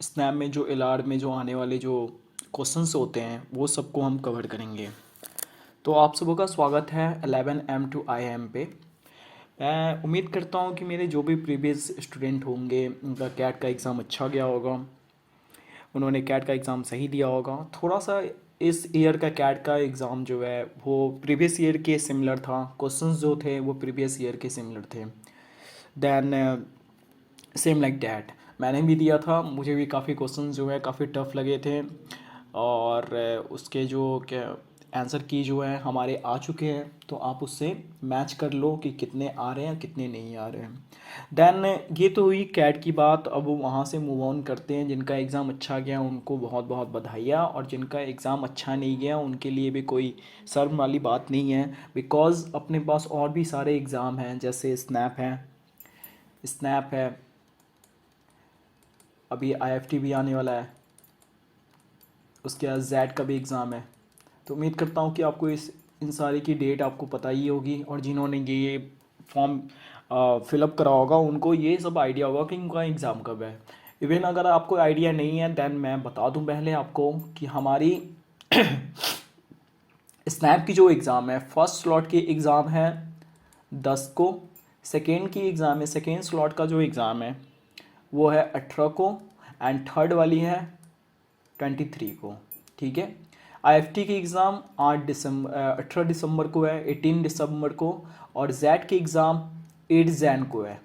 Snap में जो LR में जो आने वाले जो क्वेश्चंस होते हैं वो सबको हम कवर करेंगे। तो आप सबों का स्वागत है 11 AM to IIM पे। मैं उम्मीद करता हूँ कि मेरे जो भी प्रीवियस स्टूडेंट होंगे उनका कैट का एग्ज़ाम अच्छा गया होगा, उन्होंने कैट का एग्ज़ाम सही दिया होगा। थोड़ा सा इस ईयर का कैट का एग्ज़ाम जो है वो प्रीवियस ईयर के सिमिलर था, क्वेश्चंस जो थे वो प्रीवियस ईयर के सिमिलर थे। देन सेम लाइक डैट मैंने भी दिया था, मुझे भी काफ़ी क्वेश्चन जो है काफ़ी टफ लगे थे और उसके जो क्या आंसर की जो है हमारे आ चुके हैं। तो आप उससे मैच कर लो कि कितने आ रहे हैं कितने नहीं आ रहे हैं। देन ये तो हुई कैट की बात। अब वहाँ से मूव ऑन करते हैं। जिनका एग्ज़ाम अच्छा गया उनको बहुत बहुत बधाइयाँ, और जिनका एग्ज़ाम अच्छा नहीं गया उनके लिए भी कोई शर्म वाली बात नहीं है, बिकॉज़ अपने पास और भी सारे एग्ज़ाम हैं। जैसे स्नैप है, अभी आईएफटी भी आने वाला है, उसके बाद जेड का भी एग्ज़ाम है। तो उम्मीद करता हूँ कि आपको इन सारी की डेट आपको पता ही होगी, और जिन्होंने ये फॉर्म फिलअप करा होगा उनको ये सब आइडिया होगा कि उनका एग्ज़ाम कब है। इवन अगर आपको आइडिया नहीं है देन मैं बता दूं पहले आपको कि हमारी स्नैप की जो एग्ज़ाम है, फर्स्ट स्लॉट की एग्ज़ाम है 10 को, सेकेंड की एग्ज़ाम है, सेकेंड स्लॉट का जो एग्ज़ाम है वो है 18 को, एंड थर्ड वाली है 23 को। ठीक है। आईएफटी की एग्ज़ाम 18 दिसंबर को है, 18 दिसंबर को, और जेड की एग्ज़ाम 8 जैन को है,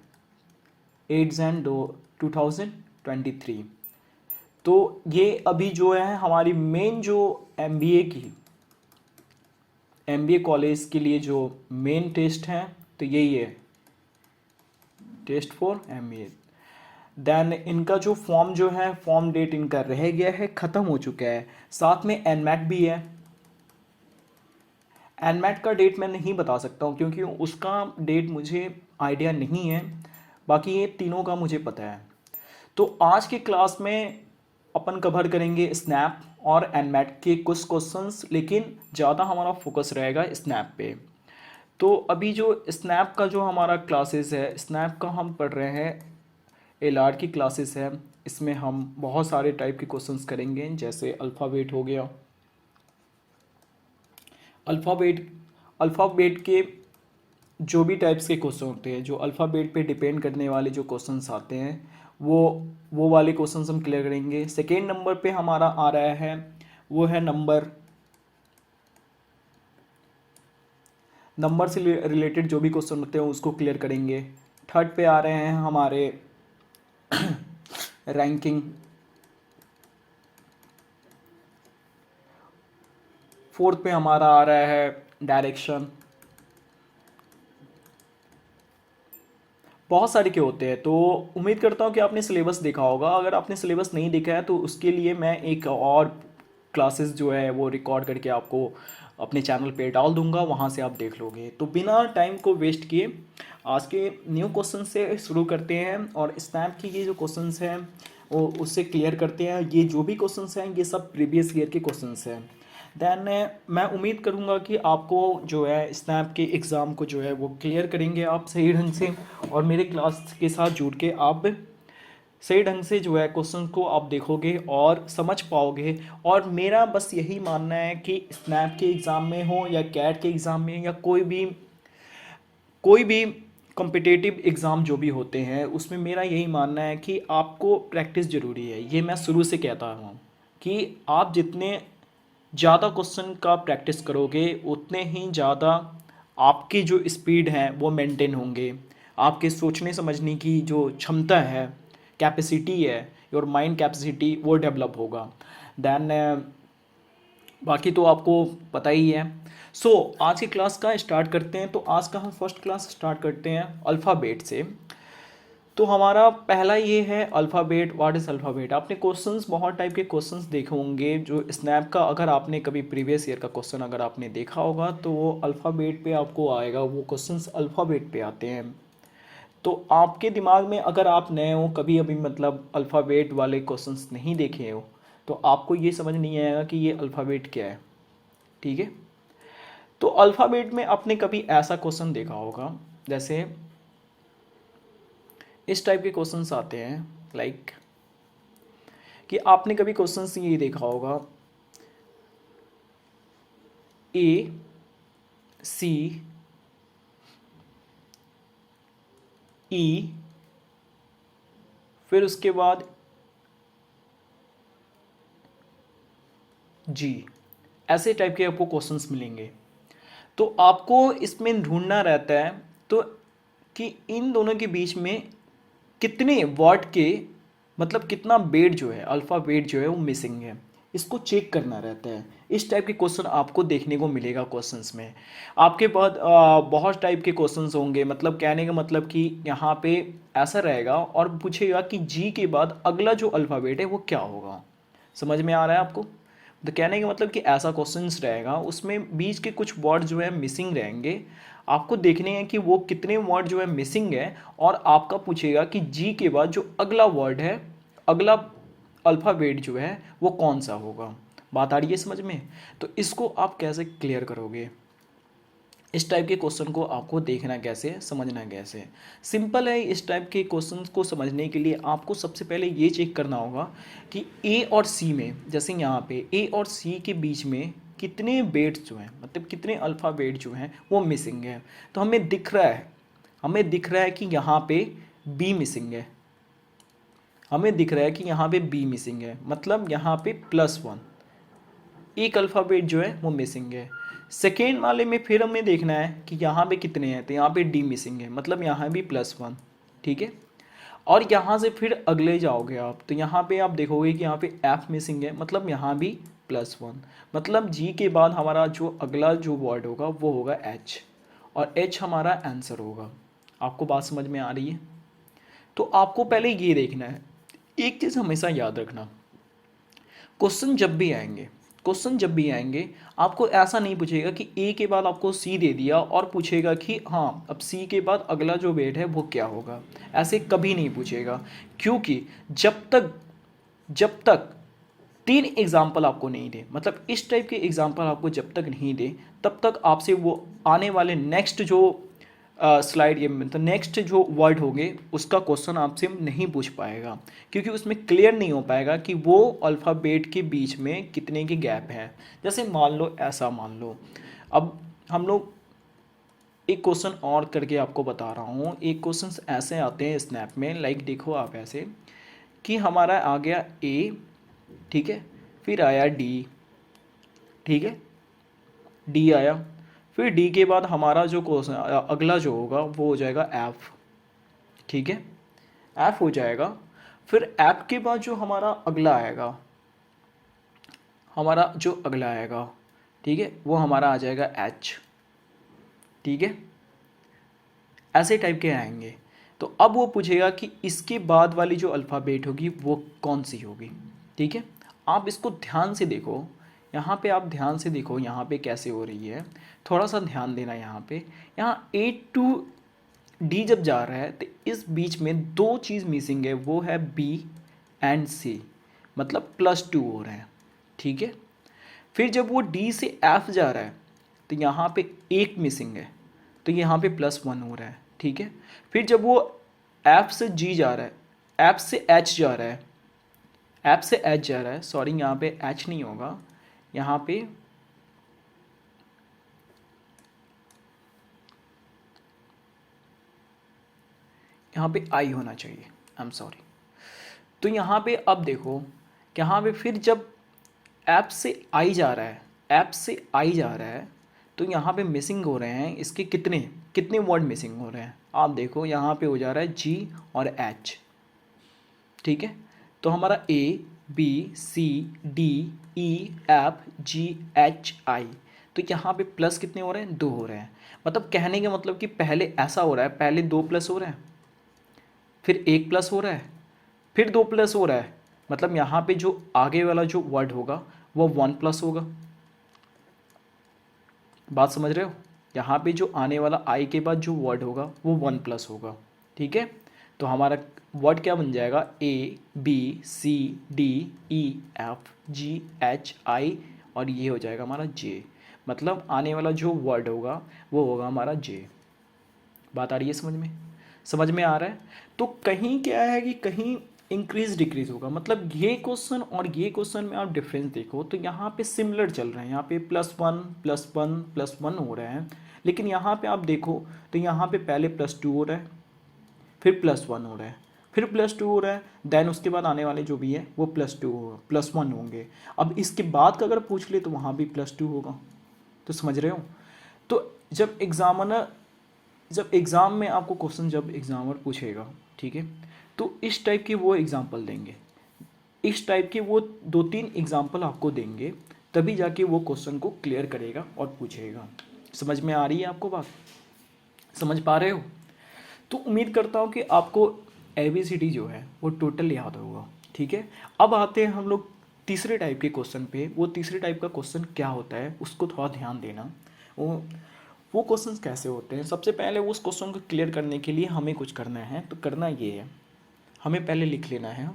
8 जैन 2023। तो ये अभी जो है हमारी मेन जो एमबीए कॉलेज के लिए जो मेन टेस्ट हैं तो यही है, टेस्ट फॉर एमबीए। देन इनका जो फॉर्म जो है, फॉर्म डेट इनका रह गया है, ख़त्म हो चुका है। साथ में एनमैट भी है। एनमैट का डेट मैं नहीं बता सकता हूँ क्योंकि उसका डेट मुझे आइडिया नहीं है, बाकी ये तीनों का मुझे पता है। तो आज की क्लास में अपन कवर करेंगे स्नैप और एनमैट के कुछ क्वेश्चंस, लेकिन ज़्यादा हमारा फोकस रहेगा स्नैप पे। तो अभी जो स्नैप का जो हमारा क्लासेस है, स्नैप का हम पढ़ रहे हैं, एलआर की क्लासेस है। इसमें हम बहुत सारे टाइप के क्वेश्चंस करेंगे, जैसे अल्फ़ाबेट हो गया। अल्फ़ाबेट अल्फ़ाबेट के जो भी टाइप्स के क्वेश्चन होते हैं, जो अल्फ़ाबेट पे डिपेंड करने वाले जो क्वेश्चंस आते हैं वो वाले क्वेश्चंस हम क्लियर करेंगे। सेकेंड नंबर पे हमारा आ रहा है वो है नंबर से रिलेटेड जो भी क्वेश्चन होते हैं उसको क्लियर करेंगे। थर्ड पे आ रहे हैं हमारे रैंकिंग। फोर्थ पे हमारा आ रहा है डायरेक्शन। बहुत सारे के होते हैं। तो उम्मीद करता हूँ कि आपने सिलेबस देखा होगा। अगर आपने सिलेबस नहीं देखा है तो उसके लिए मैं एक और क्लासेस जो है वो रिकॉर्ड करके आपको अपने चैनल पे डाल दूंगा, वहाँ से आप देख लोगे। तो बिना टाइम को वेस्ट किए आज के न्यू क्वेश्चन से शुरू करते हैं, और स्नैप की ये जो क्वेश्चंस हैं वो उससे क्लियर करते हैं। ये जो भी क्वेश्चंस हैं ये सब प्रीवियस ईयर के क्वेश्चंस हैं। देन मैं उम्मीद करूँगा कि आपको जो है स्नैप के एग्ज़ाम को जो है वो क्लियर करेंगे आप सही ढंग से, और मेरे क्लास के साथ जुड़ के आप सही ढंग से जो है क्वेश्चन को आप देखोगे और समझ पाओगे। और मेरा बस यही मानना है कि स्नैप के एग्ज़ाम में हो या कैट के एग्ज़ाम में या कोई भी कॉम्पिटिटिव एग्ज़ाम जो भी होते हैं उसमें मेरा यही मानना है कि आपको प्रैक्टिस ज़रूरी है। ये मैं शुरू से कहता हूँ कि आप जितने ज़्यादा क्वेश्चन का प्रैक्टिस करोगे उतने ही ज़्यादा आपकी जो स्पीड है वो मेंटेन होंगे। आपके सोचने समझने की जो क्षमता है, कैपेसिटी है, योर माइंड कैपेसिटी, वो डेवलप होगा। देन बाकी तो आपको पता ही है। सो आज की क्लास का स्टार्ट करते हैं। तो आज का हम फर्स्ट क्लास स्टार्ट करते हैं अल्फ़ाबेट से। तो हमारा पहला ये है अल्फ़ाबेट। What is alphabet? आपने क्वेश्चंस, बहुत टाइप के क्वेश्चंस देखे होंगे जो स्नैप का, अगर आपने कभी प्रीवियस ईयर का क्वेश्चन अगर आपने देखा होगा तो वो अल्फ़ाबेट पे आपको आएगा, वो क्वेश्चंस अल्फ़ाबेट पे आते हैं। तो आपके दिमाग में अगर आप नए हो, कभी अभी मतलब अल्फ़ाबेट वाले क्वेश्चंस नहीं देखे हो, तो आपको ये समझ नहीं आएगा कि ये अल्फ़ाबेट क्या है। ठीक है। तो अल्फ़ाबेट में आपने कभी ऐसा क्वेश्चन देखा होगा, जैसे इस टाइप के क्वेश्चंस आते हैं, लाइक कि आपने कभी क्वेश्चन ये देखा होगा, ए सी ई, फिर उसके बाद जी, ऐसे टाइप के आपको क्वेश्चंस मिलेंगे। तो आपको इसमें ढूंढना रहता है तो कि इन दोनों के बीच में कितने वर्ड के, मतलब कितना वेट जो है, अल्फ़ा वेट जो है वो मिसिंग है, इसको चेक करना रहता है। इस टाइप के क्वेश्चन आपको देखने को मिलेगा क्वेश्चंस में। आपके पास बहुत टाइप के क्वेश्चंस होंगे, मतलब कहने का मतलब कि यहाँ पे ऐसा रहेगा और पूछेगा कि जी के बाद अगला जो अल्फ़ाबेट है वो क्या होगा। समझ में आ रहा है आपको? तो कहने का मतलब कि ऐसा क्वेश्चंस रहेगा, उसमें बीच के कुछ वर्ड जो है मिसिंग रहेंगे, आपको देखने हैं कि वो कितने वर्ड जो है मिसिंग है, और आपका पूछेगा कि जी के बाद जो अगला वर्ड है, अगला अल्फ़ाबेट जो है वो कौन सा होगा। बात आ रही है समझ में? तो इसको आप कैसे क्लियर करोगे, इस टाइप के क्वेश्चन को आपको देखना कैसे, समझना कैसे। सिंपल है, इस टाइप के क्वेश्चन को समझने के लिए आपको सबसे पहले ये चेक करना होगा कि ए और सी में, जैसे यहाँ पे ए और सी के बीच में कितने वेट्स जो हैं, मतलब कितने अल्फ़ाबेट जो हैं वो मिसिंग है। तो हमें दिख रहा है, हमें दिख रहा है कि यहाँ पे बी मिसिंग है, हमें दिख रहा है कि यहाँ पे बी मिसिंग है, मतलब यहाँ पे +1, एक अल्फ़ाबेट जो है वो मिसिंग है। सेकेंड वाले में फिर हमें देखना है कि यहाँ पे कितने हैं, तो यहाँ पे डी मिसिंग है, मतलब यहाँ भी +1, ठीक है। और यहाँ से फिर अगले जाओगे आप, तो यहाँ पे आप देखोगे कि यहाँ पे एफ मिसिंग है, मतलब यहाँ भी +1, मतलब जी के बाद हमारा जो अगला जो वर्ड होगा वो होगा एच, और एच हमारा आंसर होगा। आपको बात समझ में आ रही है? तो आपको पहले ये देखना है, एक चीज़ हमेशा याद रखना, क्वेश्चन जब भी आएंगे, क्वेश्चन जब भी आएंगे आपको ऐसा नहीं पूछेगा कि ए के बाद आपको सी दे दिया और पूछेगा कि हाँ अब सी के बाद अगला जो वेट है वो क्या होगा, ऐसे कभी नहीं पूछेगा। क्योंकि जब तक 3 एग्जाम्पल आपको नहीं दे, मतलब इस टाइप के एग्जाम्पल आपको जब तक नहीं दे, तब तक आपसे वो आने वाले नेक्स्ट जो स्लाइड ये मतलब नेक्स्ट जो वर्ड होंगे उसका क्वेश्चन आपसे नहीं पूछ पाएगा, क्योंकि उसमें क्लियर नहीं हो पाएगा कि वो अल्फ़ाबेट के बीच में कितने के गैप हैं। जैसे मान लो, ऐसा मान लो, अब हम लोग एक क्वेश्चन और करके आपको बता रहा हूँ। एक क्वेश्चन ऐसे आते हैं स्नैप में, लाइक देखो आप ऐसे कि हमारा आ गया ए, ठीक है, फिर आया डी, ठीक है, डी आया, फिर डी के बाद हमारा जो क्वेश्चन अगला जो होगा वो हो जाएगा एफ, ठीक है, एफ हो जाएगा। फिर एफ के बाद जो हमारा अगला आएगा, हमारा जो अगला आएगा, ठीक है, वो हमारा आ जाएगा एच, ठीक है, ऐसे टाइप के आएंगे। तो अब वो पूछेगा कि इसके बाद वाली जो अल्फ़ाबेट होगी वो कौन सी होगी, ठीक है। आप इसको ध्यान से देखो, यहाँ पे आप ध्यान से देखो यहाँ पे कैसे हो रही है, थोड़ा सा ध्यान देना यहाँ पे। यहाँ ए टू डी जब जा रहा है तो इस बीच में दो चीज़ मिसिंग है, वो है बी एंड सी, मतलब +2 हो रहे हैं, ठीक है। फिर जब वो डी से एफ जा रहा है तो यहाँ पे एक मिसिंग है, तो यहाँ पे +1 हो रहा है, ठीक है। फिर जब वो एफ से जी जा रहा है, एफ से एच जा रहा है, एफ से एच जा रहा है, सॉरी यहाँ पे एच नहीं होगा, यहाँ पे आई होना चाहिए, आई एम सॉरी। तो यहाँ पे अब देखो, यहाँ पे फिर जब ऐप से आई जा रहा है, ऐप से आई जा रहा है, तो यहाँ पे मिसिंग हो रहे हैं इसके कितने कितने वर्ड मिसिंग हो रहे हैं, आप देखो यहाँ पे हो जा रहा है जी और एच, ठीक है। तो हमारा a b c d e f g h i, तो यहाँ पे प्लस कितने हो रहे हैं, 2 हो रहे हैं। मतलब कहने का मतलब कि पहले ऐसा हो रहा है, पहले 2 प्लस हो रहे हैं, फिर 1 प्लस हो रहा है, फिर 2 प्लस हो रहा है, मतलब यहाँ पे जो आगे वाला जो वर्ड होगा वो 1 प्लस होगा। बात समझ रहे हो? यहाँ पे जो आने वाला आई के बाद जो वर्ड होगा वो 1 प्लस होगा, ठीक है। तो हमारा वर्ड क्या बन जाएगा, a b c d e f g h i, और ये हो जाएगा हमारा जे, मतलब आने वाला जो वर्ड होगा वो होगा हमारा जे। बात आ रही है समझ में? समझ में आ रहा है? तो कहीं क्या है कि कहीं इंक्रीज डिक्रीज होगा। मतलब ये क्वेश्चन और ये क्वेश्चन में आप डिफरेंस देखो तो यहाँ पे सिमिलर चल रहे हैं, यहाँ पे +1 +1 +1 हो रहे हैं, लेकिन यहाँ पे आप देखो तो यहाँ पे पहले +2 हो रहा है, फिर +1 हो रहा है, फिर +2 हो रहा है, देन उसके बाद आने वाले जो भी है वो +2 होगा, +1 होंगे। अब इसके बाद का अगर पूछ ले तो वहाँ भी +2 होगा। तो समझ रहे हो? तो जब एग्ज़ाम में आपको क्वेश्चन जब एग्ज़ामर पूछेगा, ठीक है, तो इस टाइप की वो एग्ज़ाम्पल देंगे, इस टाइप के वो 2-3 एग्ज़ाम्पल आपको देंगे, तभी जाके वो क्वेश्चन को क्लियर करेगा और पूछेगा। समझ में आ रही है आपको बात? समझ पा रहे हो? तो उम्मीद करता हूँ कि आपको ABCD जो है वो टोटल याद होगा। ठीक है, अब आते हैं हम लोग तीसरे टाइप के क्वेश्चन पे। वो तीसरे टाइप का क्वेश्चन क्या होता है उसको थोड़ा ध्यान देना। वो क्वेश्चन कैसे होते हैं, सबसे पहले उस क्वेश्चन को क्लियर करने के लिए हमें कुछ करना है। तो करना ये है, हमें पहले लिख लेना है,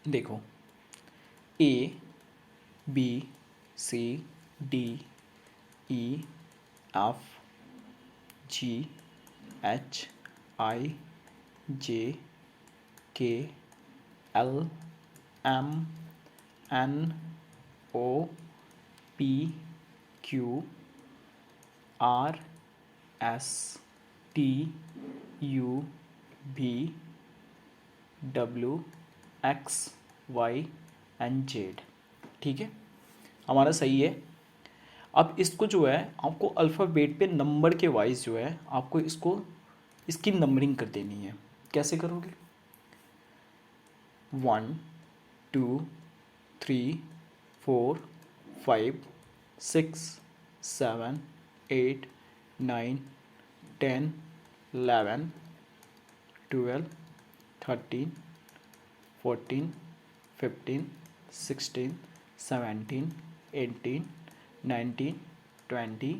देखो ABCDEFGHIJKLMNOPQRSTUV ठीक है, हमारा सही है। अब इसको जो है आपको अल्फ़ाबेट पे नंबर के वाइज जो है आपको इसकी नंबरिंग कर देनी है। कैसे करोगे? 1 2 3 4 5 6 7 8 9 10 11 12 13 14 15 16 17 18 19 20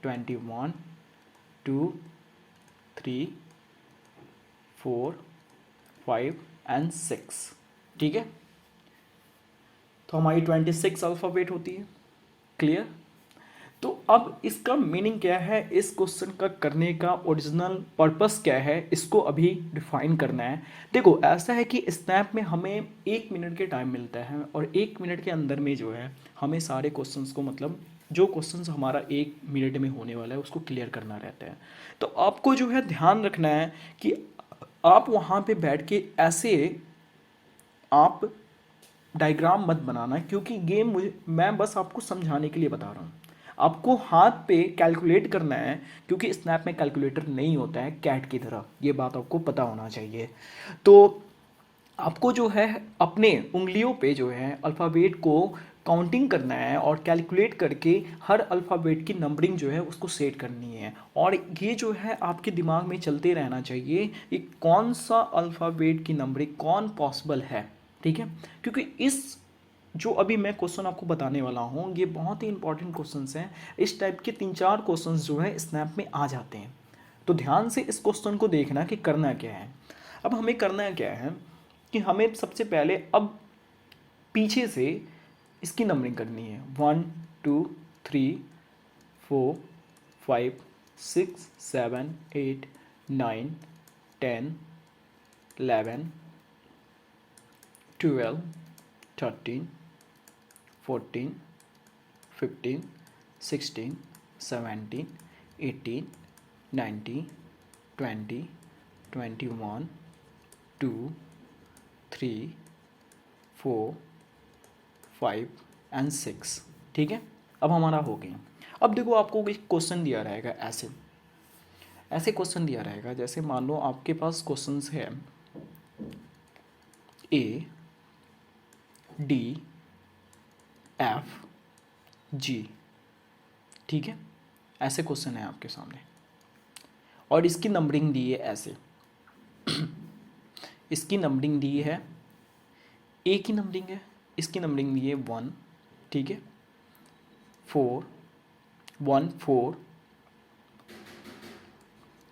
21 2 3 4 5 एंड 6। ठीक है, तो हमारी 26 अल्फ़ाबेट होती है। क्लियर? तो अब इसका मीनिंग क्या है, इस क्वेश्चन का करने का ओरिजिनल पर्पस क्या है, इसको अभी डिफाइन करना है। देखो ऐसा है कि स्नैप में हमें 1 मिनट के टाइम मिलता है और 1 मिनट के अंदर में जो है हमें सारे क्वेश्चंस को, मतलब जो क्वेश्चंस हमारा 1 मिनट में होने वाला है उसको क्लियर करना रहता है। तो आपको जो है ध्यान रखना है कि आप वहाँ पे बैठ के ऐसे आप डायग्राम मत बनाना, क्योंकि मैं बस आपको समझाने के लिए बता रहा हूँ। आपको हाथ पे कैलकुलेट करना है, क्योंकि स्नैप में कैलकुलेटर नहीं होता है कैट की तरह, ये बात आपको पता होना चाहिए। तो आपको जो है अपने उंगलियों पे जो है अल्फ़ाबेट को काउंटिंग करना है और कैलकुलेट करके हर अल्फ़ाबेट की नंबरिंग जो है उसको सेट करनी है। और ये जो है आपके दिमाग में चलते रहना चाहिए कि कौन सा अल्फ़ाबेट की नंबरिंग कौन पॉसिबल है। ठीक है, क्योंकि इस जो अभी मैं क्वेश्चन आपको बताने वाला हूँ ये बहुत ही इंपॉर्टेंट क्वेश्चंस हैं। इस टाइप के 3-4 क्वेश्चंस जो है स्नैप में आ जाते हैं। तो ध्यान से इस क्वेश्चन को देखना कि करना क्या है। अब हमें करना क्या है कि हमें सबसे पहले अब पीछे से इसकी नंबरिंग करनी है। 1 2 3 4 5 6 7 8 9 10 11 12 13 14 15 16 17 18 19 20 21 2 3 4 5 एंड 6। ठीक है, अब हमारा हो गया। अब देखो आपको एक क्वेश्चन दिया रहेगा, ऐसे क्वेश्चन दिया रहेगा, जैसे मान लो आपके पास क्वेश्चंस है ADFG। ठीक है, ऐसे क्वेश्चन है आपके सामने और इसकी नंबरिंग दी है ऐसे इसकी नंबरिंग दी है, ए की नंबरिंग है, इसकी नंबरिंग दी है 1। ठीक है, 4 1 4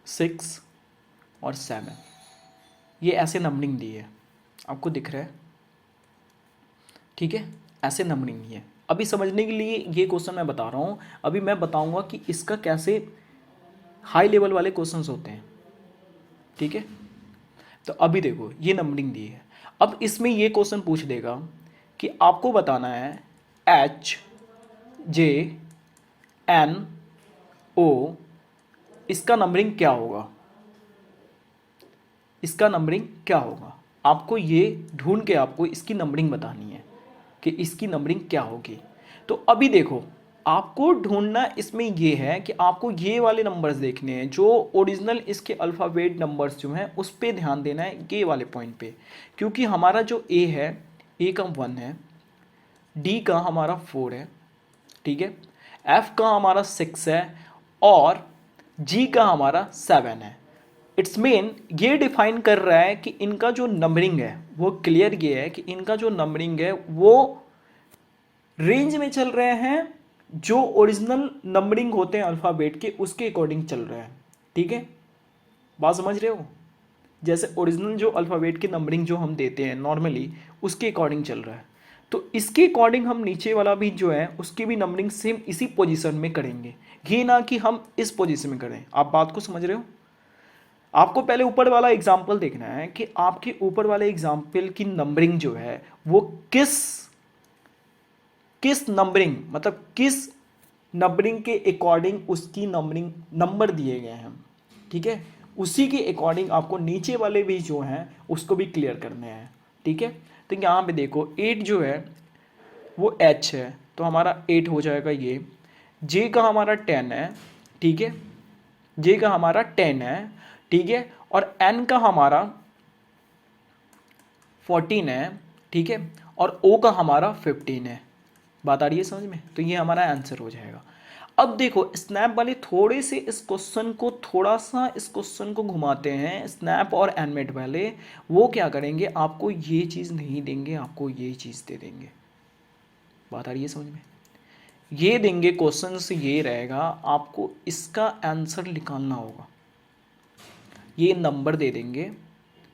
6 और 7, ये ऐसे नंबरिंग दी है, आपको दिख रहा है? ठीक है, ऐसे नंबरिंग दी है। अभी समझने के लिए ये क्वेश्चन मैं बता रहा हूँ, अभी मैं बताऊँगा कि इसका कैसे हाई लेवल वाले क्वेश्चंस होते हैं। ठीक है, तो अभी देखो ये नंबरिंग दी है। अब इसमें ये क्वेश्चन पूछ देगा कि आपको बताना है एच जे एन ओ इसका नंबरिंग क्या होगा, इसका नंबरिंग क्या होगा। आपको ये ढूंढ के आपको इसकी नंबरिंग बतानी है कि इसकी नंबरिंग क्या होगी। तो अभी देखो आपको ढूंढना इसमें ये है कि आपको ये वाले नंबर्स देखने हैं जो ओरिजिनल इसके अल्फ़ाबेट नंबर्स जो हैं उस पर ध्यान देना है, ये वाले पॉइंट पे। क्योंकि हमारा जो ए है, ए का 1 है, डी का हमारा 4 है, ठीक है, एफ का हमारा 6 है और जी का हमारा 7 है। इट्स मीन ये डिफाइन कर रहा है कि इनका जो नंबरिंग है वो क्लियर ये है कि इनका जो नंबरिंग है वो रेंज में चल रहे हैं, जो ओरिजिनल नंबरिंग होते हैं अल्फ़ाबेट के उसके अकॉर्डिंग चल रहा है। ठीक है, बात समझ रहे हो? जैसे ओरिजिनल जो अल्फ़ाबेट की नंबरिंग जो हम देते हैं नॉर्मली उसके अकॉर्डिंग चल रहा है, तो इसके अकॉर्डिंग हम नीचे वाला भी जो है उसकी भी नंबरिंग सेम इसी पोजीशन में करेंगे, ये ना कि हम इस पोजीशन में करें। आप बात को समझ रहे हो? आपको पहले ऊपर वाला एग्जाम्पल देखना है कि आपके ऊपर वाले एग्जाम्पल की नंबरिंग जो है वो किस किस नंबरिंग मतलब किस नंबरिंग के अकॉर्डिंग उसकी नंबरिंग नंबर दिए गए हैं। ठीक है, उसी के अकॉर्डिंग आपको नीचे वाले भी जो हैं उसको भी क्लियर करने हैं। ठीक है, तो यहाँ पे देखो 8 जो है वो एच है तो हमारा 8 हो जाएगा ये। जे का हमारा 10 है, ठीक है, जे का हमारा 10 है, ठीक है, और एन का हमारा 14 है, ठीक है, और ओ का हमारा 15 है। बात आ रही है समझ में? तो ये हमारा आंसर हो जाएगा। अब देखो स्नैप वाले थोड़े से इस क्वेश्चन को थोड़ा सा इस क्वेश्चन को घुमाते हैं। स्नैप और एनमेट वाले वो क्या करेंगे, आपको ये चीज़ नहीं देंगे, आपको ये चीज़ दे देंगे। बात आ रही है समझ में? ये देंगे क्वेश्चन से ये रहेगा, आपको इसका आंसर निकालना होगा। ये नंबर दे देंगे,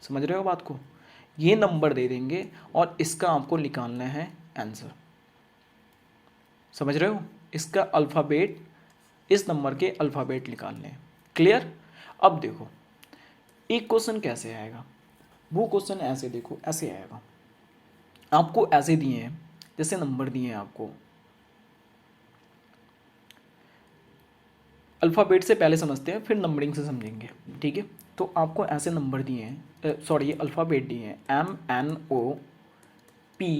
समझ रहे हो बात को? ये नंबर दे देंगे और इसका आपको निकालना है आंसर। समझ रहे हो? इसका अल्फ़ाबेट, इस नंबर के अल्फ़ाबेट निकालने हैं। क्लियर? अब देखो एक क्वेश्चन कैसे आएगा, वो क्वेश्चन ऐसे देखो, ऐसे आएगा। आपको ऐसे दिए हैं, जैसे नंबर दिए हैं आपको, अल्फ़ाबेट से पहले समझते हैं फिर नंबरिंग से समझेंगे। ठीक है, तो आपको ऐसे नंबर दिए हैं, सॉरी ये अल्फ़ाबेट दिए हैं, m n o p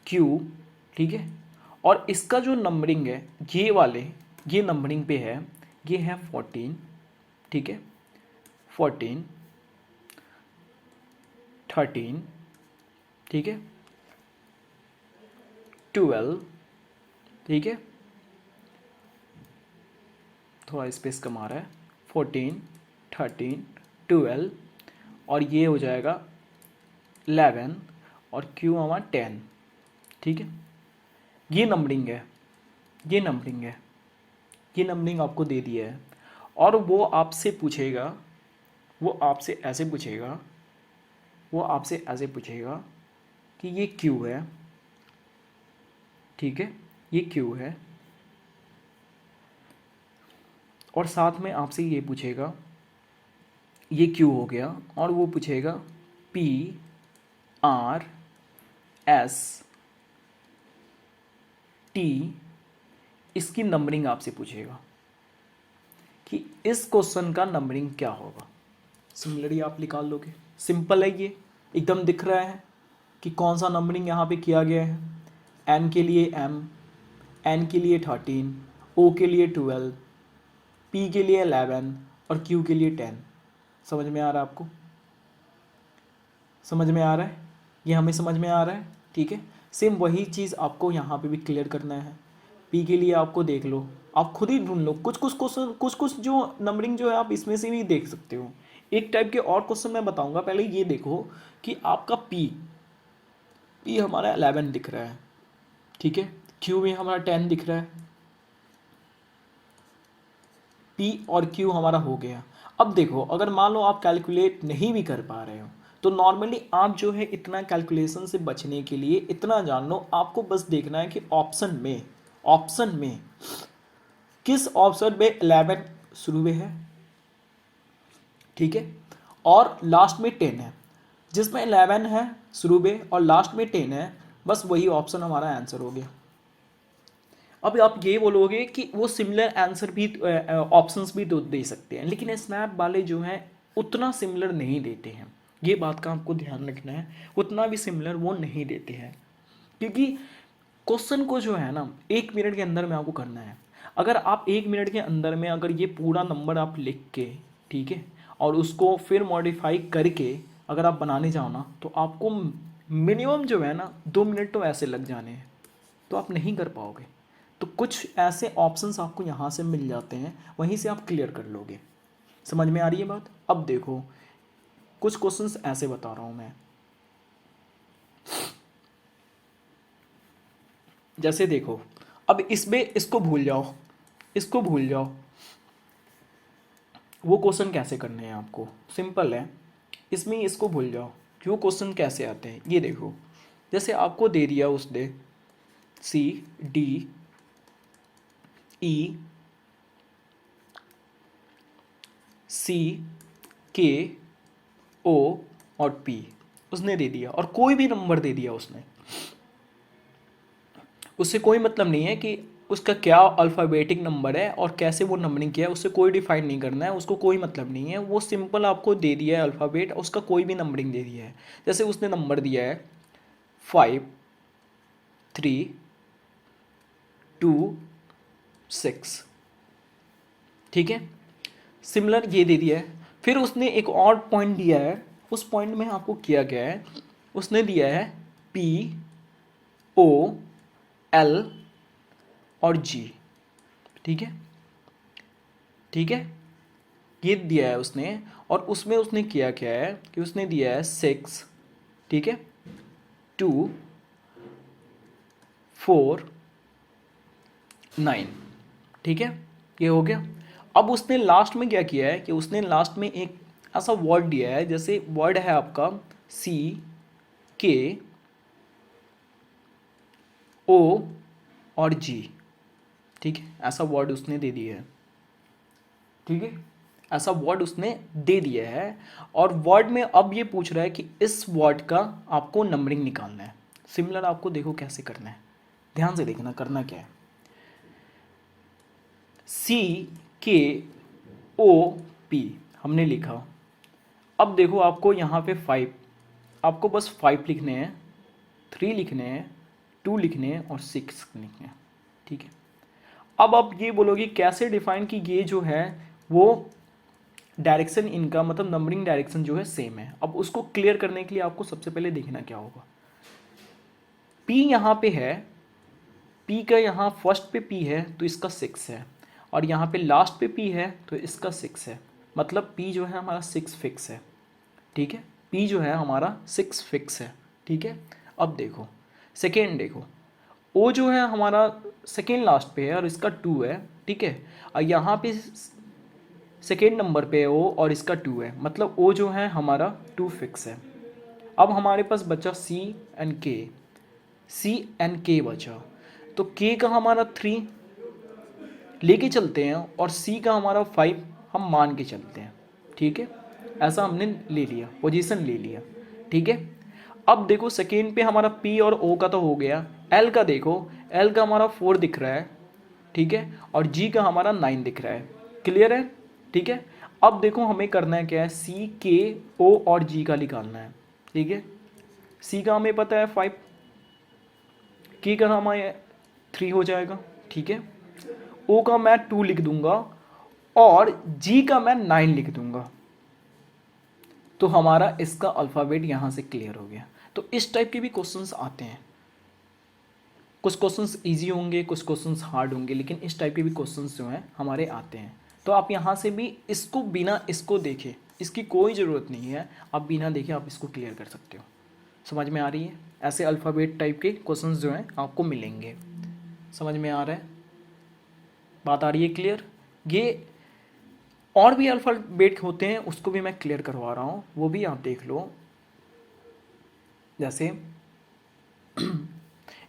q, ठीक है, और इसका जो नंबरिंग है ये वाले ये नंबरिंग पे है, ये है 14, ठीक है, 14 13, ठीक है, 12, ठीक है, थोड़ा स्पेस कम आ रहा है, 14 13 12 और ये हो जाएगा 11 और क्यू हमारा 10। ठीक है, ये नंबरिंग है, ये नंबरिंग है, ये नंबरिंग आपको दे दिया है। और वो आपसे पूछेगा, वो आपसे ऐसे पूछेगा, वो आपसे ऐसे पूछेगा कि ये क्यू है, ठीक है, ये क्यू है, और साथ में आपसे ये पूछेगा, ये क्यू हो गया, और वो पूछेगा पी आर एस टी, इसकी नंबरिंग आपसे पूछेगा कि इस क्वेश्चन का नंबरिंग क्या होगा। सिमिलरली आप निकाल लोगे, सिंपल है ये, एकदम दिख रहा है कि कौन सा नंबरिंग यहाँ पे किया गया है। एन के लिए एम, एन के लिए 13, ओ के लिए 12, पी के लिए 11 और क्यू के लिए 10। समझ में आ रहा है आपको? समझ में आ रहा है? ये हमें समझ में आ रहा है, ठीक है। सेम वही चीज़ आपको यहाँ पे भी क्लियर करना है। पी के लिए आपको देख लो, आप खुद ही ढूंढ लो, कुछ कुछ क्वेश्चन, कुछ कुछ जो नंबरिंग जो है आप इसमें से भी देख सकते हो। एक टाइप के और क्वेश्चन मैं बताऊंगा, पहले ये देखो कि आपका पी, पी हमारा 11 दिख रहा है, ठीक है, क्यू में हमारा 10 दिख रहा है, पी और क्यू हमारा हो गया। अब देखो अगर मान लो आप कैलकुलेट नहीं भी कर पा रहे हो तो नॉर्मली आप जो है इतना कैलकुलेशन से बचने के लिए इतना जान लो, आपको बस देखना है कि ऑप्शन में किस ऑप्शन में 11 शुरू में है, ठीक है, और लास्ट में 10 है। जिसमें 11 है शुरू में और लास्ट में 10 है, बस वही ऑप्शन हमारा आंसर हो गया। अब आप ये बोलोगे कि वो सिमिलर आंसर भी ऑप्शंस भी तो दे सकते हैं, लेकिन स्नैप वाले जो हैं उतना सिमिलर नहीं देते हैं, ये बात का आपको ध्यान रखना है, उतना भी सिमिलर वो नहीं देते हैं। क्योंकि क्वेश्चन को जो है ना 1 मिनट के अंदर में आपको करना है। अगर आप 1 मिनट के अंदर में अगर ये पूरा नंबर आप लिख के, ठीक है, और उसको फिर मॉडिफाई करके अगर आप बनाने जाओ ना, तो आपको मिनिमम जो है ना 2 मिनट तो ऐसे लग जाने हैं, तो आप नहीं कर पाओगे। तो कुछ ऐसे ऑप्शंस आपको यहाँ से मिल जाते हैं, वहीं से आप क्लियर कर लोगे। समझ में आ रही है बात? अब देखो कुछ क्वेश्चंस ऐसे बता रहा हूँ मैं, जैसे देखो, अब इसमें इसको भूल जाओ, इसको भूल जाओ, वो क्वेश्चन कैसे करने हैं आपको, सिंपल है। इसमें इसको भूल जाओ कि वो क्वेश्चन कैसे आते हैं। ये देखो, जैसे आपको दे दिया उसने CDE CKO और P उसने दे दिया, और कोई भी नंबर दे दिया उसने, उससे कोई मतलब नहीं है कि उसका क्या अल्फ़ाबेटिक नंबर है और कैसे वो नंबरिंग किया है, उससे कोई डिफाइन नहीं करना है, उसको कोई मतलब नहीं है। वो सिंपल आपको दे दिया है अल्फ़ाबेट, उसका कोई भी नंबरिंग दे दिया है। जैसे उसने नंबर दिया है 5 3 2 6, ठीक है, सिमिलर ये दे दिया है। फिर उसने एक और पॉइंट दिया है, उस पॉइंट में आपको किया गया है, उसने दिया है POL और G, ठीक है, ठीक है, ये दिया है उसने। और उसमें उसने किया क्या है कि उसने दिया है 6, ठीक है, 2 4 9, ठीक है, ये हो गया। अब उसने लास्ट में क्या किया है कि उसने लास्ट में एक ऐसा वर्ड दिया है, जैसे वर्ड है आपका CKO और G, ठीक है, ऐसा वर्ड उसने दे दिया है, ठीक है, ऐसा वर्ड उसने दे दिया है। और वर्ड में अब ये पूछ रहा है कि इस वर्ड का आपको नंबरिंग निकालना है। सिमिलर आपको देखो कैसे करना है, ध्यान से देखना करना क्या है। CKOP हमने लिखा। अब देखो आपको यहाँ पे 5, आपको बस 5 लिखने हैं, 3 लिखने हैं, 2 लिखने हैं और 6 लिखने हैं, ठीक है। अब आप ये बोलोगे कैसे डिफाइन कि ये जो है वो डायरेक्शन इनका मतलब नंबरिंग डायरेक्शन जो है सेम है। अब उसको क्लियर करने के लिए आपको सबसे पहले देखना क्या होगा, P यहाँ पे है, P का यहाँ फर्स्ट पे P है तो इसका 6 है, और यहाँ पे लास्ट पे P है तो इसका 6 है, मतलब P जो है हमारा 6 फिक्स है, ठीक है, P जो है हमारा 6 फिक्स है, ठीक है। अब देखो सेकेंड, देखो O जो है हमारा सेकेंड लास्ट पे है और इसका 2 है, ठीक है, और यहाँ पे सेकेंड नंबर पे O और इसका 2 है, मतलब O जो है हमारा 2 फिक्स है। अब हमारे पास बचा C एंड K बचा, तो K का हमारा 3 लेके चलते हैं और C का हमारा 5 हम मान के चलते हैं, ठीक है, ऐसा हमने ले लिया, पोजीशन ले लिया, ठीक है। अब देखो सेकेंड पे हमारा P और O का तो हो गया, L का देखो, L का हमारा 4 दिख रहा है, ठीक है, और G का हमारा 9 दिख रहा है, क्लियर है, ठीक है। अब देखो हमें करना है क्या है, CKO और G का निकालना है, ठीक है। C का हमें पता है 5, K का हमारे 3 हो जाएगा, ठीक है, O का मैं 2 लिख दूंगा और G का मैं 9 लिख दूंगा, तो हमारा इसका अल्फ़ाबेट यहाँ से क्लियर हो गया। तो इस टाइप के भी क्वेश्चंस आते हैं, कुछ क्वेश्चंस इजी होंगे, कुछ क्वेश्चंस हार्ड होंगे, लेकिन इस टाइप के भी क्वेश्चंस जो हैं हमारे आते हैं। तो आप यहाँ से भी इसको बिना इसको देखे, इसकी कोई ज़रूरत नहीं है, आप बिना देखे आप इसको क्लियर कर सकते हो। समझ में आ रही है? ऐसे अल्फ़ाबेट टाइप के क्वेश्चंस जो हैं आपको मिलेंगे। समझ में आ रहा है? बात आ रही है क्लियर? ये और भी अल्फ़ाबेट होते हैं, उसको भी मैं क्लियर करवा रहा हूँ, वो भी आप देख लो। जैसे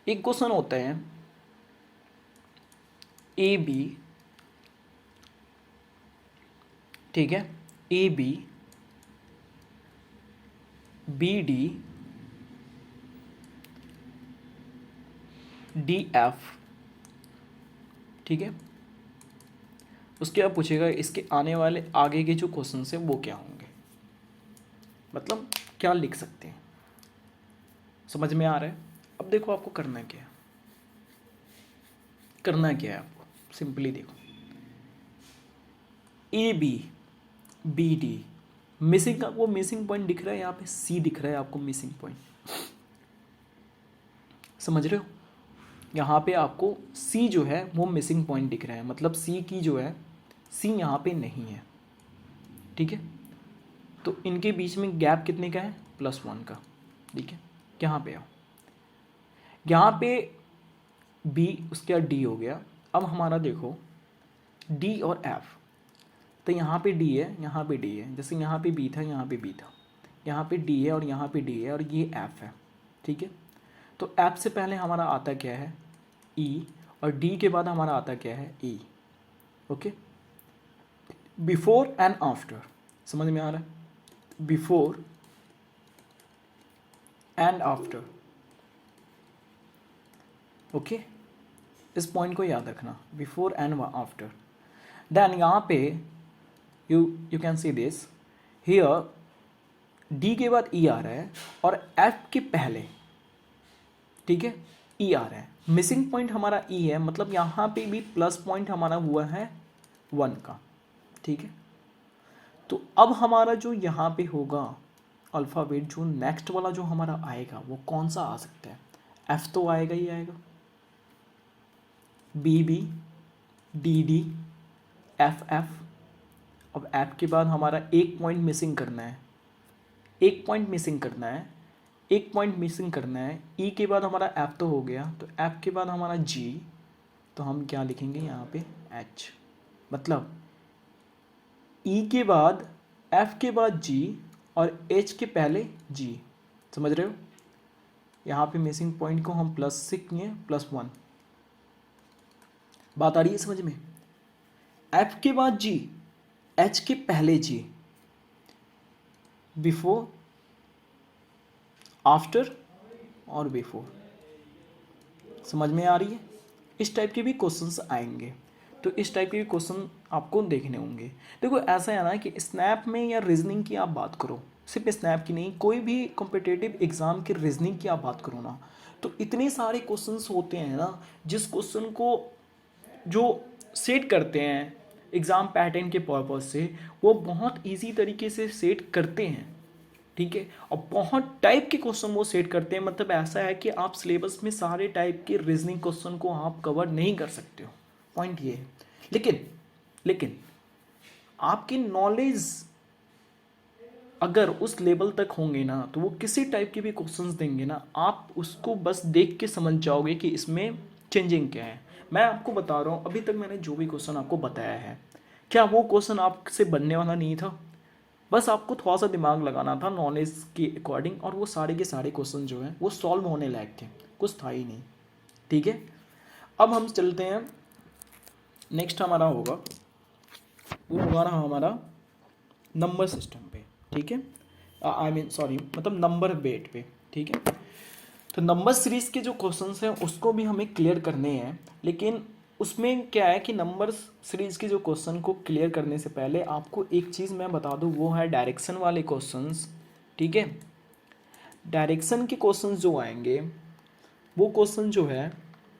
एक क्वेश्चन होता है AB, ठीक है, AB b d d f, ठीक है। उसके बाद पूछेगा इसके आने वाले आगे के जो क्वेश्चन हैं वो क्या होंगे, मतलब क्या लिख सकते हैं। समझ में आ रहा है। अब देखो आपको करना क्या है, करना क्या है आपको, सिंपली देखो a b b d, missing, आपको मिसिंग पॉइंट दिख रहा है यहाँ पे, सी दिख रहा है आपको मिसिंग पॉइंट, समझ रहे हो। यहाँ पे आपको सी जो है वो मिसिंग पॉइंट दिख रहा है, मतलब सी की जो है, सी यहाँ पे नहीं है, ठीक है। तो इनके बीच में गैप कितने का है, +1 का, ठीक है। यहाँ पे आओ, यहाँ पे बी, उसके बाद डी हो गया। अब हमारा देखो डी और एफ, तो यहाँ पे डी है, यहाँ पे डी है, जैसे यहाँ पे बी था, यहाँ पे बी था, यहाँ पे डी है और यहाँ पे डी है और ये एफ है, ठीक है। तो एफ से पहले हमारा आता क्या है, ई, और डी के बाद हमारा आता क्या है, ई, ओके। बिफोर एंड आफ्टर, समझ में आ रहा है, बिफोर एंड आफ्टर, ओके। इस पॉइंट को याद रखना, बिफोर एंड आफ्टर। देन यहाँ पे you can see this here, D के बाद ई आ रहा है और एफ के पहले, ठीक है, ई आ रहा है। मिसिंग पॉइंट हमारा ई है, मतलब यहाँ पे भी प्लस पॉइंट हमारा हुआ है 1 का, ठीक है। तो अब हमारा जो यहाँ पे होगा अल्फ़ाबेट, जो नेक्स्ट वाला जो हमारा आएगा वो कौन सा आ सकता है, एफ तो आएगा ही आएगा, b b, d d, f f. अब एफ के बाद हमारा एक पॉइंट मिसिंग करना है, एक पॉइंट मिसिंग करना है, एक पॉइंट मिसिंग करना है। ई के बाद हमारा एफ तो हो गया, तो एफ के बाद हमारा जी, तो हम क्या लिखेंगे यहाँ पे, एच। मतलब ई के बाद, एफ के बाद जी और एच के पहले जी, समझ रहे हो। यहाँ पे मिसिंग पॉइंट को हम प्लस से किए, +1। बात आ रही है समझ में। एफ के बाद जी, एच के पहले जी, बिफोर, आफ्टर और बिफोर, समझ में आ रही है। इस टाइप के भी क्वेश्चंस आएंगे, तो इस टाइप के भी क्वेश्चन आपको देखने होंगे। देखो ऐसा है ना कि स्नैप में या रीजनिंग की आप बात करो, सिर्फ स्नैप की नहीं, कोई भी कॉम्पिटिटिव एग्ज़ाम की रीजनिंग की आप बात करो ना, तो इतने सारे क्वेश्चंस होते हैं ना, जिस क्वेश्चन को जो सेट करते हैं एग्ज़ाम पैटर्न के पर्पज़ से, वो बहुत इजी तरीके से सेट करते हैं, ठीक है। और बहुत टाइप के क्वेश्चन वो सेट करते हैं, मतलब ऐसा है कि आप सिलेबस में सारे टाइप के रीजनिंग क्वेश्चन को आप कवर नहीं कर सकते हो, पॉइंट ये है। लेकिन आपकी नॉलेज अगर उस लेवल तक होंगे ना, तो वो किसी टाइप के भी क्वेश्चंस देंगे ना, आप उसको बस देख के समझ जाओगे कि इसमें चेंजिंग क्या है। मैं आपको बता रहा हूँ, अभी तक मैंने जो भी क्वेश्चन आपको बताया है, क्या वो क्वेश्चन आपसे बनने वाला नहीं था। बस आपको थोड़ा सा दिमाग लगाना था नॉलेज के अकॉर्डिंग, और वो सारे के सारे क्वेश्चन जो हैं वो सॉल्व होने लायक थे, कुछ था ही नहीं, ठीक है। अब हम चलते हैं, नेक्स्ट हमारा होगा, वो होगा हमारा नंबर सिस्टम पे, ठीक है। आई मीन सॉरी, मतलब नंबर बेट पे, ठीक है। तो नंबर सीरीज़ के जो क्वेश्चंस हैं उसको भी हमें क्लियर करने हैं, लेकिन उसमें क्या है कि नंबर सीरीज़ के जो क्वेश्चन को क्लियर करने से पहले आपको एक चीज़ मैं बता दूं, वो है डायरेक्शन वाले क्वेश्चंस, ठीक है। डायरेक्शन के क्वेश्चंस जो आएंगे, वो क्वेश्चन जो है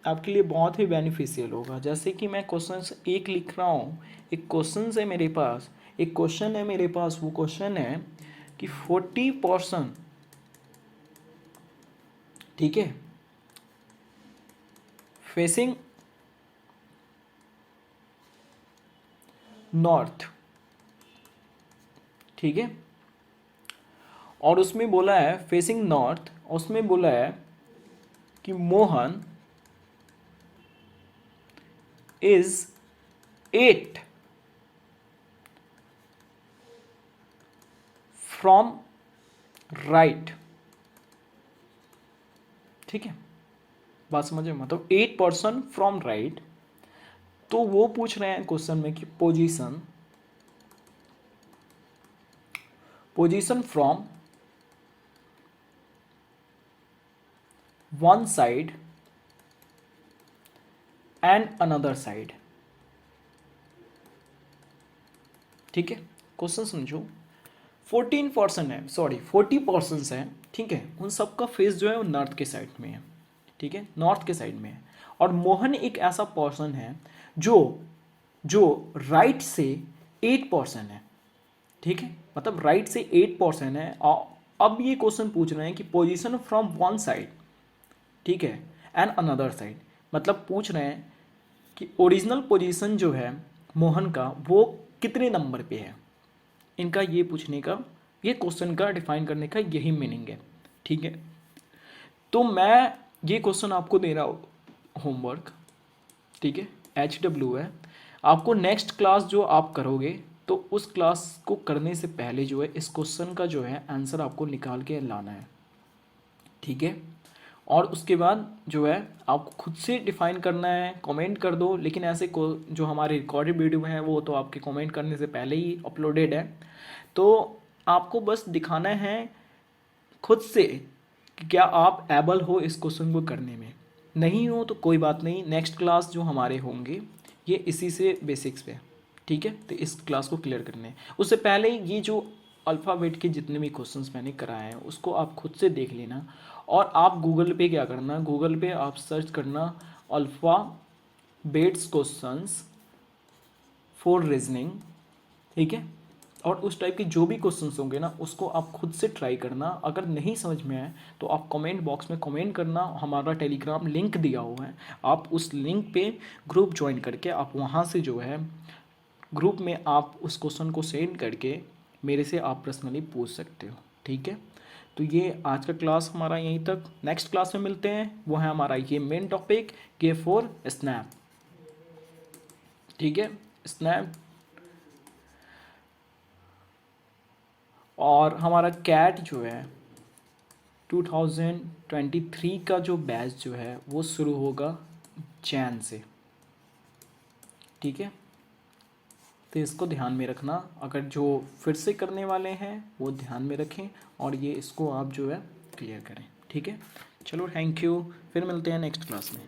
आपके लिए बहुत ही बेनिफिशियल होगा। जैसे कि मैं क्वेश्चन एक लिख रहा हूँ, एक क्वेश्चन है मेरे पास, एक क्वेश्चन है मेरे पास, वो क्वेश्चन है कि 40%, ठीक है, फेसिंग नॉर्थ, ठीक है। और उसमें बोला है फेसिंग नॉर्थ, उसमें बोला है कि मोहन इज 8 फ्रॉम राइट, ठीक है। बात समझे, मतलब 8% फ्रॉम राइट। तो वो पूछ रहे हैं क्वेश्चन में कि position from one side and another side. ठीक है, क्वेश्चन समझो। 14% है, सॉरी 40% है, ठीक है, उन सबका फेस जो है वो नॉर्थ के साइड में है, ठीक है, नॉर्थ के साइड में है। और मोहन एक ऐसा पर्सन है जो जो राइट से 8% है, ठीक है, मतलब राइट से 8% है। और अब ये क्वेश्चन पूछ रहे हैं कि पोजीशन फ्रॉम वन साइड, ठीक है, एंड अनदर साइड, मतलब पूछ रहे हैं कि ओरिजिनल पोजीशन जो है मोहन का वो कितने नंबर पे है। इनका ये पूछने का, ये क्वेश्चन का डिफाइन करने का यही मीनिंग है, ठीक है। तो मैं ये क्वेश्चन आपको दे रहा हूँ होमवर्क, ठीक है, HW है। आपको नेक्स्ट क्लास जो आप करोगे तो उस क्लास को करने से पहले जो है इस क्वेश्चन का जो है आंसर आपको निकाल के लाना है, ठीक है। और उसके बाद जो है आपको खुद से डिफाइन करना है, कमेंट कर दो, लेकिन ऐसे को जो हमारे रिकॉर्डेड वीडियो है वो तो आपके कमेंट करने से पहले ही अपलोडेड है। तो आपको बस दिखाना है खुद से कि क्या आप एबल हो इस क्वेश्चन को करने में। नहीं हो तो कोई बात नहीं, नेक्स्ट क्लास जो हमारे होंगे ये इसी से बेसिक्स पे, ठीक है। तो इस क्लास को क्लियर करने उससे पहले ये जो अल्फ़ाबेट के जितने भी क्वेश्चंस मैंने कराए हैं उसको आप खुद से देख लेना। और आप गूगल पे क्या करना, गूगल पे आप सर्च करना अल्फ़ाबेट्स क्वेश्चंस फॉर रीजनिंग, ठीक है। और उस टाइप के जो भी क्वेश्चंस होंगे ना उसको आप खुद से ट्राई करना। अगर नहीं समझ में आए तो आप कमेंट बॉक्स में कमेंट करना, हमारा टेलीग्राम लिंक दिया हुआ है, आप उस लिंक पे ग्रुप ज्वाइन करके आप वहाँ से जो है ग्रुप में आप उस क्वेश्चन को सेंड करके मेरे से आप पर्सनली पूछ सकते हो, ठीक है। तो ये आज का क्लास हमारा यहीं तक, नेक्स्ट क्लास में मिलते हैं। वो है हमारा ये मेन टॉपिक के फॉर स्नैप, ठीक है, स्नैप। और हमारा कैट जो है 2023 का जो बैच जो है वो शुरू होगा जैन से, ठीक है। तो इसको ध्यान में रखना, अगर जो फिर से करने वाले हैं वो ध्यान में रखें और ये इसको आप जो है क्लियर करें, ठीक है। चलो थैंक यू, फिर मिलते हैं नेक्स्ट क्लास में।